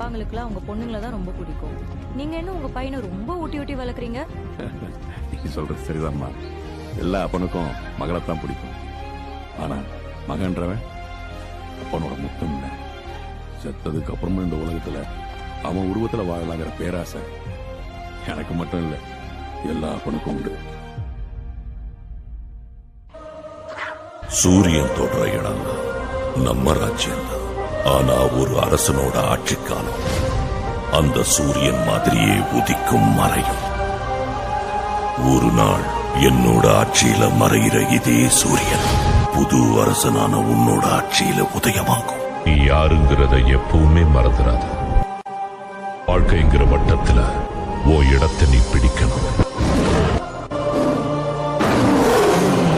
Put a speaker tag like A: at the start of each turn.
A: அப்பாங்களுக்குலாம் உங்க பொண்ணுங்களை தான் ரொம்ப பிடிக்கும். நீங்க என்ன உங்க பையனை ரொம்ப ஊட்டி ஊட்டி வளர்க்குறீங்க?
B: நீ சொல்றது சரிதான்மா. எல்லா அப்பனுக்கும் மகளைத்தான் பிடிக்கும். ஆனா மகன்றவன் அப்பனோட முத்தம் இல்ல. செத்ததுக்கு அப்புறமும் இந்த உலகத்துல அவன் உருவத்துல வாழலாங்கிற பேராசை எனக்கு மட்டும் இல்ல, எல்லா அப்பனுக்கும் உண்டு.
C: சூரியன் தொடர இடம் நம்ம ராஜ்யம் தான். ஆனா ஒரு அரசனோட ஆட்சி காலம் அந்த சூரியன் மாதிரியே உதிக்கும் மறையும். ஒரு நாள் என்னோட ஆட்சியில மறையிற இதே சூரியன் புது அரசனான உன்னோட ஆட்சியில உதயமாகும். நீ யாருங்கிறத எப்பவுமே மறந்துடாத. வாழ்க்கைங்கிற வட்டத்துல ஓ இடத்தை நீ பிடிக்கணும்.